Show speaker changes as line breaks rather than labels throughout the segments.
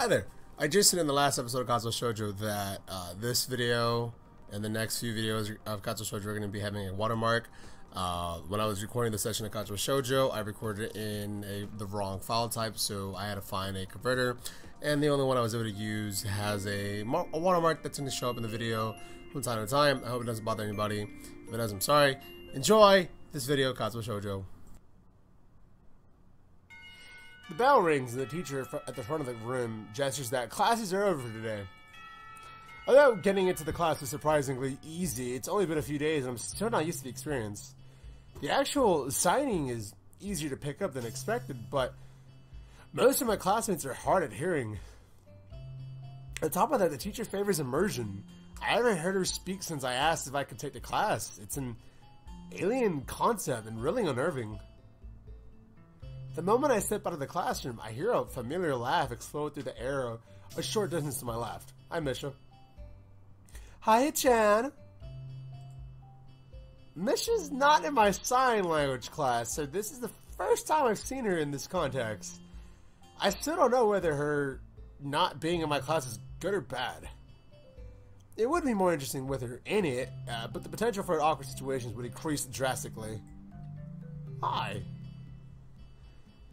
Hi there. I just said in the last episode of Katawa Shoujo that this video and the next few videos of Katawa Shoujo are going to be having a watermark. When I was recording the session of Katawa Shoujo, I recorded it in the wrong file type, so I had to find a converter. And the only one I was able to use has a watermark that's going to show up in the video from time to time. I hope it doesn't bother anybody. If it does, I'm sorry. Enjoy this video, Katawa Shoujo. The bell rings and the teacher at the front of the room gestures that classes are over for today. Although getting into the class was surprisingly easy, it's only been a few days and I'm still not used to the experience. The actual signing is easier to pick up than expected, but most of my classmates are hard at hearing. On top of that, the teacher favors immersion. I haven't heard her speak since I asked if I could take the class. It's an alien concept and really unnerving. The moment I step out of the classroom, I hear a familiar laugh explode through the air a short distance to my left. Hi, Misha. Hi, Chan. Misha's not in my sign language class, so this is the first time I've seen her in this context. I still don't know whether her not being in my class is good or bad. It would be more interesting with her in it, but the potential for awkward situations would increase drastically. Hi.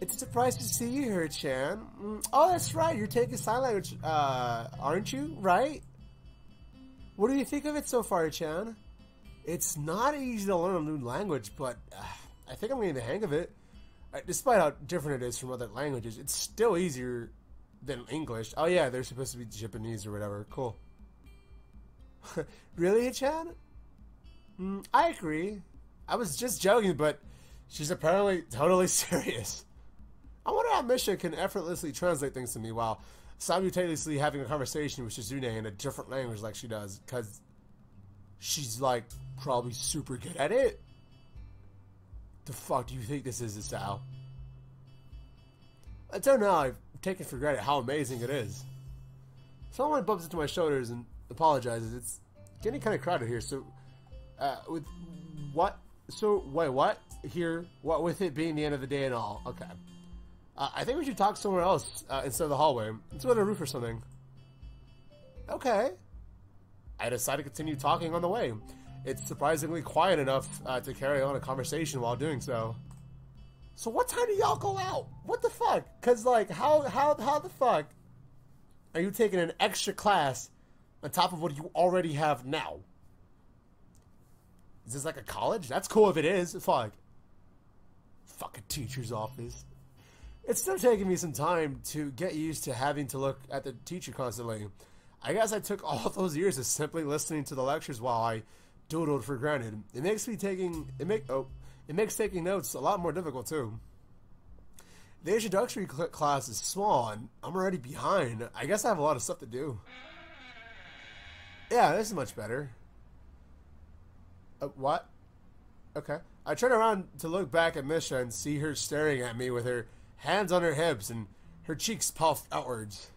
It's a surprise to see you here, Chan. Oh, that's right. You're taking sign language, aren't you? Right? What do you think of it so far, Chan? It's not easy to learn a new language, but I think I'm getting the hang of it. Despite how different it is from other languages, it's still easier than English. Oh yeah, they're supposed to be Japanese or whatever. Cool. Really, Chan? I agree. I was just joking, but she's apparently totally serious. I wonder how Misha can effortlessly translate things to me while simultaneously having a conversation with Shizune in a different language like she does, because she's, like, probably super good at it. The fuck do you think this is, Hisao? Until now, I've taken for granted how amazing it is. Someone bumps into my shoulders and apologizes. It's getting kind of crowded here, so, with what? So, wait, what? Here, what with it being the end of the day and all? Okay. I think we should talk somewhere else instead of the hallway. Let's go to the roof or something. Okay. I decided to continue talking on the way. It's surprisingly quiet enough to carry on a conversation while doing so. So what time do y'all go out? What the fuck? Cause like, how the fuck are you taking an extra class on top of what you already have now? Is this like a college? That's cool if it is. Fuck. Fucking teacher's office. It's still taking me some time to get used to having to look at the teacher constantly. I guess I took all those years of simply listening to the lectures while I doodled for granted. It makes taking notes a lot more difficult too. The introductory class is small and I'm already behind. I guess I have a lot of stuff to do. Yeah, this is much better. What? Okay. I turn around to look back at Misha and see her staring at me with her hands on her hips and her cheeks puffed outwards.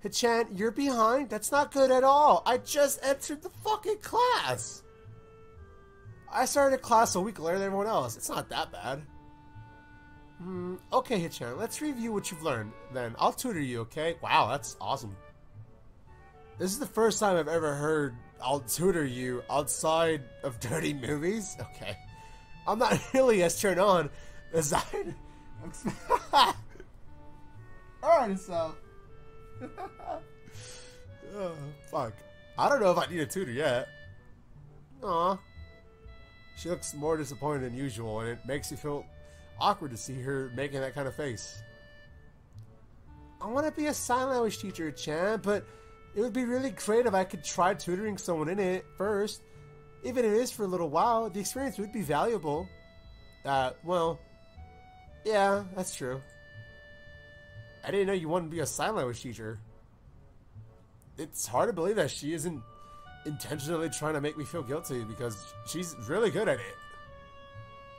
Chan, you're behind? That's not good at all. I just entered the fucking class. I started class a week later than everyone else. It's not that bad. Okay, Chan, let's review what you've learned. Then I'll tutor you, okay? Wow, that's awesome. This is the first time I've ever heard I'll tutor you outside of dirty movies. Okay. I'm not really as turned on as I... Alright, so... Oh, fuck. I don't know if I need a tutor yet. Aw. She looks more disappointed than usual, and it makes you feel awkward to see her making that kind of face. I want to be a sign language teacher, Chan, but it would be really great if I could try tutoring someone in it first. Even if it is for a little while, the experience would be valuable. Well... Yeah, that's true. I didn't know you wanted to be a sign language teacher. It's hard to believe that she isn't intentionally trying to make me feel guilty because she's really good at it.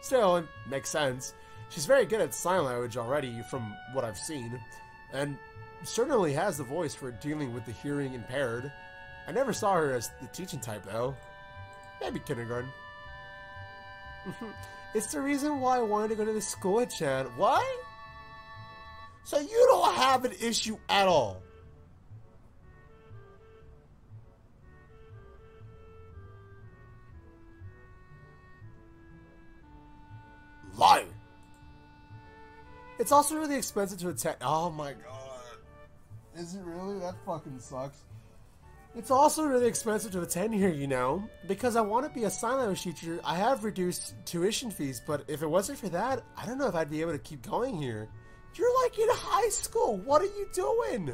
Still, it makes sense. She's very good at sign language already from what I've seen, and certainly has the voice for dealing with the hearing impaired. I never saw her as the teaching type though. Maybe kindergarten. It's the reason why I wanted to go to the school, Chan. What? So you don't have an issue at all. Liar. It's also really expensive to attend. Oh my god. Is it really? That fucking sucks. It's also really expensive to attend here, you know? Because I want to be a sign language teacher, I have reduced tuition fees, but if it wasn't for that, I don't know if I'd be able to keep going here. You're like in high school. What are you doing?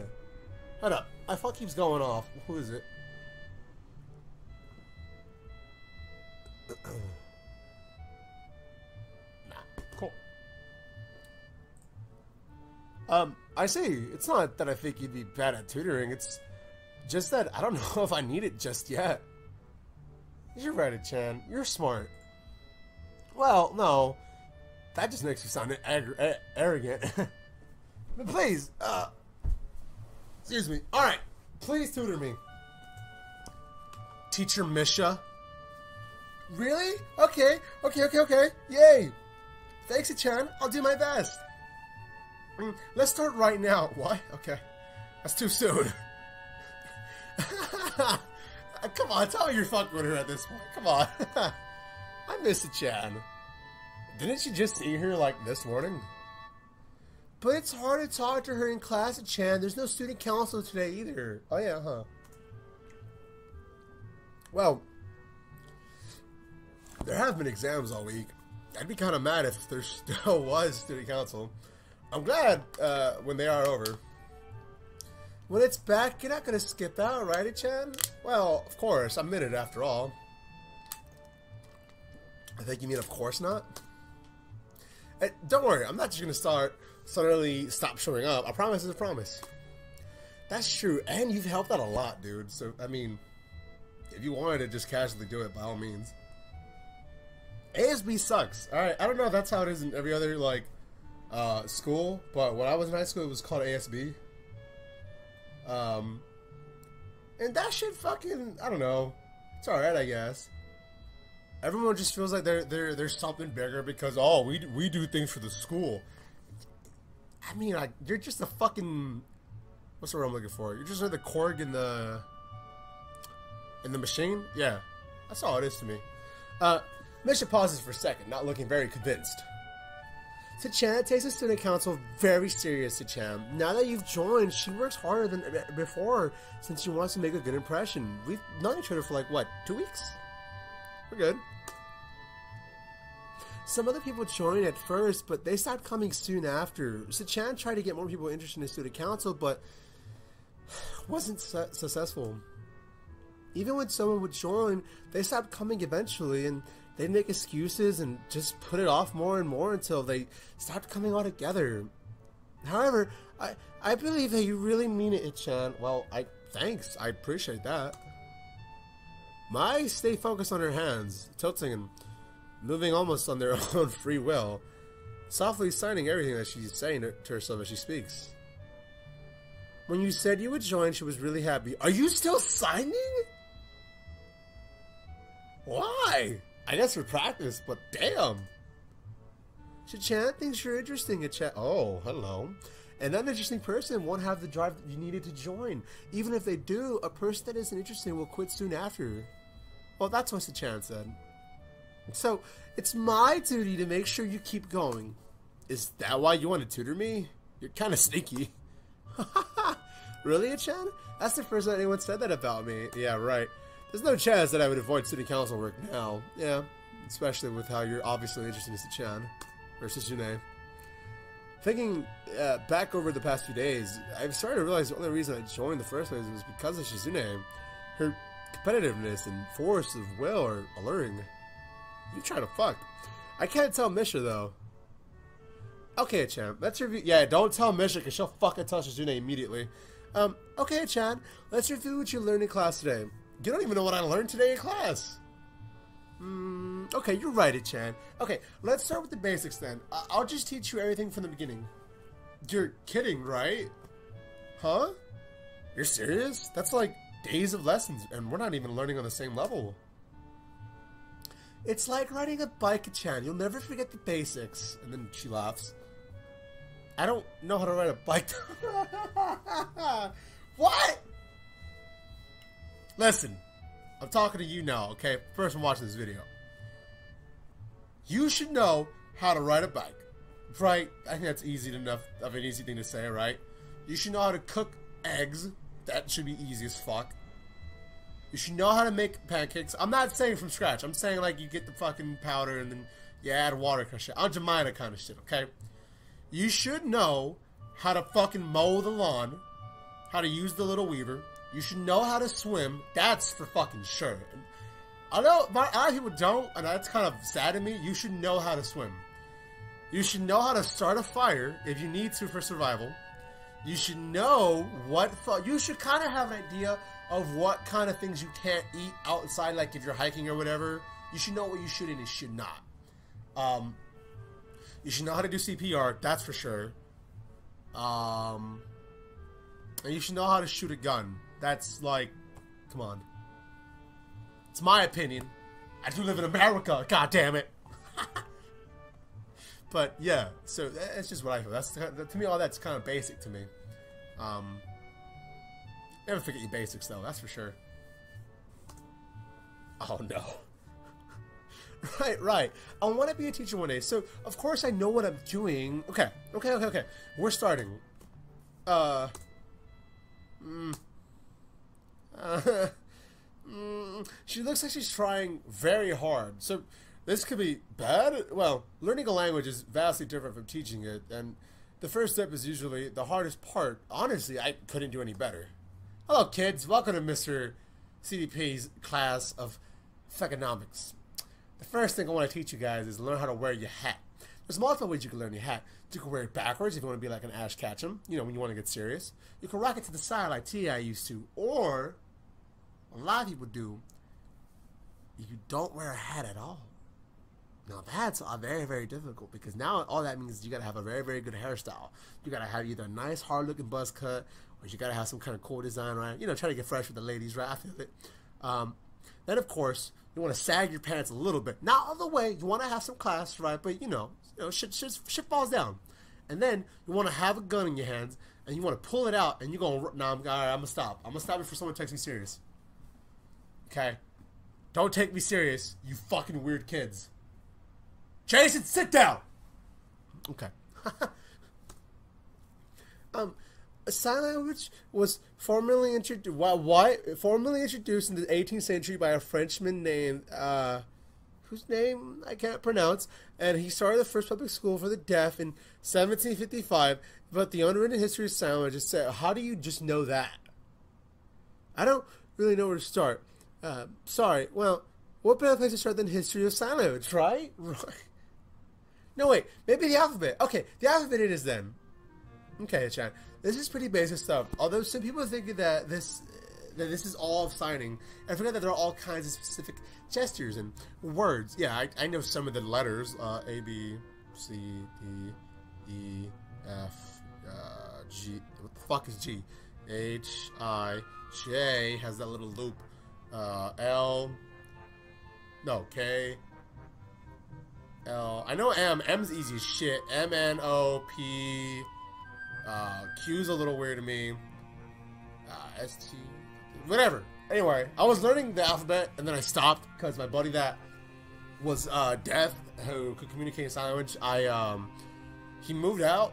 Hold up. My phone keeps going off. Who is it? Cool. I see. It's not that I think you'd be bad at tutoring. It's just that I don't know if I need it just yet. You're right, Chan. You're smart. Well, no. That just makes you sound arrogant. But please, excuse me. Alright. Please tutor me. Teacher Misha. Really? Okay. Yay. Thanks, Chan. I'll do my best. Let's start right now. What? Okay. That's too soon. Come on, tell me you're fucking with her at this point. Come on. I miss the Chan. Didn't you just see her, like, this morning? But it's hard to talk to her in class at Chan. There's no student council today either. Oh, yeah, huh? Well, there have been exams all week. I'd be kind of mad if there still was student council. I'm glad when they are over. When it's back, you're not going to skip out, right, Chan? Well, of course. I'm in it after all. I think you mean of course not? Hey, don't worry. I'm not just going to suddenly stop showing up. A promise is a promise. That's true. And you've helped out a lot, dude. So, I mean, if you wanted to just casually do it, by all means. ASB sucks. Alright, I don't know if that's how it is in every other, like, school. But when I was in high school, it was called ASB. And that shit fucking, I don't know. It's alright, I guess. Everyone just feels like there's something bigger because, oh, we do things for the school. I mean, like, you're just a fucking, what's the word I'm looking for? You're just like the Korg in the machine? Yeah. That's all it is to me. Misha pauses for a second, not looking very convinced. Sachan takes the student council very serious, Sachan. Now that you've joined, she works harder than before since she wants to make a good impression. We've known each other for like, what, 2 weeks? We're good. Some other people joined at first, but they stopped coming soon after. Sachan tried to get more people interested in the student council, but wasn't successful. Even when someone would join, they stopped coming eventually, and they'd make excuses and just put it off more and more until they stopped coming all together. However, I believe that you really mean it, Chan. Well, thanks. I appreciate that. Mai stay focused on her hands, tilting and moving almost on their own free will, softly signing everything that she's saying to herself as she speaks. When you said you would join, she was really happy. Are you still signing? Why? I guess for practice, but damn. Sachan thinks you're interesting at chat. Oh, hello. An uninteresting person won't have the drive you needed to join. Even if they do, a person that isn't interesting will quit soon after. Well, that's what Sachan said. So, it's my duty to make sure you keep going. Is that why you want to tutor me? You're kind of sneaky. Really, Achan? That's the first time anyone said that about me. Yeah, right. There's no chance that I would avoid student council work now. Yeah, especially with how you're obviously interested in Sachan. Or Shizune. Thinking back over the past few days, I've started to realize the only reason I joined in the first place was because of Shizune. Her competitiveness and force of will are alluring. You try to fuck. I can't tell Misha though. Okay, Chan, let's review. Yeah, don't tell Misha because she'll fucking tell Shizune immediately. Okay, Chan, let's review what you learned in class today. You don't even know what I learned today in class. Okay, you're right, Chan. Okay, let's start with the basics then. I'll just teach you everything from the beginning. You're kidding, right? Huh? You're serious? That's like days of lessons, and we're not even learning on the same level. It's like riding a bike, Chan. You'll never forget the basics. And then she laughs. I don't know how to ride a bike. What? Listen, I'm talking to you now, okay? Person watching this video. You should know how to ride a bike, right? I think that's easy enough of an easy thing to say, right? You should know how to cook eggs. That should be easy as fuck. You should know how to make pancakes. I'm not saying from scratch. I'm saying like you get the fucking powder and then you add water kind of shit. Aunt Jemima kind of shit, okay? You should know how to fucking mow the lawn, how to use the little weaver. You should know how to swim. That's for fucking sure. I know a lot of people don't, and that's kind of sad to me. You should know how to swim. You should know how to start a fire if you need to for survival. You should know what... You should kind of have an idea of what kind of things you can't eat outside, like if you're hiking or whatever. You should know what you should and should not. You should know how to do CPR, that's for sure. And you should know how to shoot a gun. That's like... Come on. It's my opinion. I do live in America, god damn it. But yeah, so that's just what I feel. That's to me, all that's kind of basic to me. Never forget your basics though, that's for sure. Oh no. Right. I want to be a teacher one day, so of course I know what I'm doing. Okay. We're starting. She looks like she's trying very hard. So this could be bad. Well, learning a language is vastly different from teaching it, and the first step is usually the hardest part. Honestly, I couldn't do any better. Hello, kids. Welcome to Mr. CDP's class of economics. The first thing I want to teach you guys is learn how to wear your hat. There's multiple ways you can learn your hat. You can wear it backwards if you want to be like an Ash Ketchum, you know, when you want to get serious. You can rock it to the side like T.I. used to, or a lot of people do, you don't wear a hat at all. Now that's very, very difficult because now all that means is you gotta have a very, very good hairstyle. You gotta have either a nice, hard-looking buzz cut, or you gotta have some kind of cool design, right? You know, try to get fresh with the ladies, right? I feel it. Then, of course, you want to sag your pants a little bit. Not all the way. You want to have some class, right? But you know, shit falls down. And then you want to have a gun in your hands, and you want to pull it out, and you're gonna. Nah, I'm gonna stop. I'm gonna stop before someone takes me serious. Okay, don't take me serious, you fucking weird kids. Jason, sit down. Okay. Sign language was formally introduced in the 18th century by a Frenchman named whose name I can't pronounce, and he started the first public school for the deaf in 1755. But the unwritten history of sign language is said. How do you just know that? I don't really know where to start. Sorry. Well, what better place to start than history of sign language, right? Right. No, wait. Maybe the alphabet. Okay, the alphabet it is then. Okay, Chad. This is pretty basic stuff. Although some people think that this is all of signing, and forget that there are all kinds of specific gestures and words. Yeah, I know some of the letters. A, B, C, D, E, F, G. What the fuck is G? H, I, J has that little loop. L. No, K. L. I know M. M's easy as shit. M, N, O, P. Q's a little weird to me. S, T. Whatever. Anyway, I was learning the alphabet and then I stopped because my buddy that was deaf, who could communicate in sign language, he moved out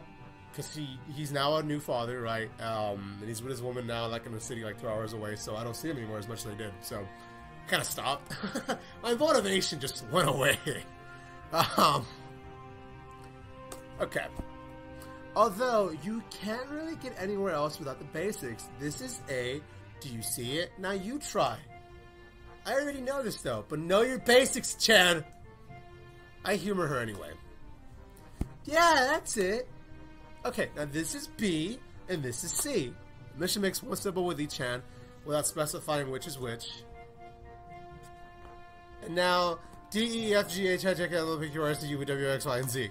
because he's now a new father, right? And he's with his woman now, like in the city, like 2 hours away. So I don't see him anymore as much as I did. So I kind of stopped. My motivation just went away. Okay. Although you can't really get anywhere else without the basics. This is A. Do you see it? Now you try. I already know this though, but know your basics, Chad. I humor her anyway. Yeah, that's it. Okay, now this is B, and this is C. Mission makes one syllable with each hand, without specifying which is which. And now, D, E, F, G, H, I, J, K, L, M, N, O, P, Q, R, S, T, U, V, W, X, Y, and Z.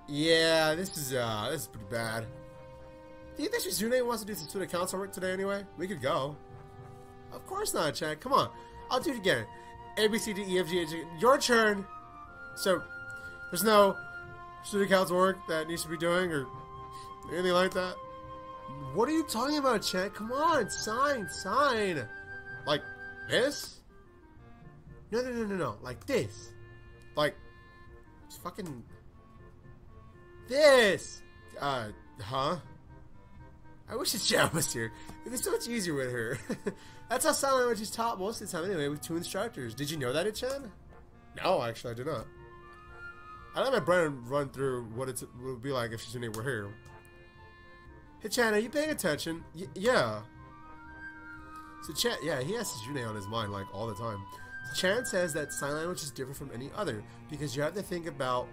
Yeah, this is pretty bad. Do you think Shizune wants to do some student council work today anyway? We could go. Of course not, Chad. Come on. I'll do it again. A, B, C, D, E, F, G, H, I, J. Your turn. So, there's no student council work that needs to be doing, or... Anything like that? What are you talking about, Chan? Come on, sign. Like this? No. Like this. Like, fucking this. Huh? I wish the Chan was here. It'd be so much easier with her. That's how sign language is taught most of the time anyway, with 2 instructors. Did you know that, Chan? No, actually, I did not. I let my brain run through what it would be like if Shizune were here. Hey, Chan, are you paying attention? Yeah. So, Chan, yeah, he has Shizune on his mind, like, all the time. So Chan says that sign language is different from any other, because you have to think about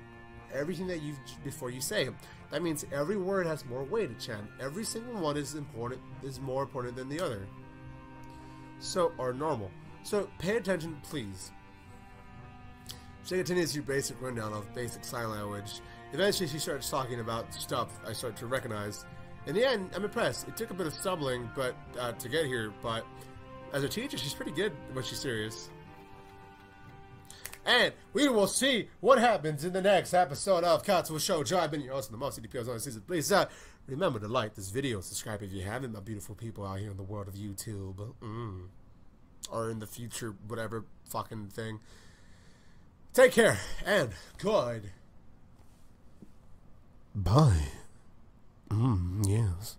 everything that before you say it. That means every word has more weight, Chan. Every single one is more important than the other. So, or normal. So, pay attention, please. She continues your basic rundown of basic sign language. Eventually, she starts talking about stuff I start to recognize. In the end, I'm impressed. It took a bit of stumbling, but to get here. But as a teacher, she's pretty good when she's serious. And we will see what happens in the next episode of Katawa Shoujo. I've been your host, the most ElCDP on CezrDaPleazr. Remember to like this video, subscribe if you haven't. My beautiful people out here in the world of YouTube, or in the future, whatever fucking thing. Take care, and good. Bye. Yes.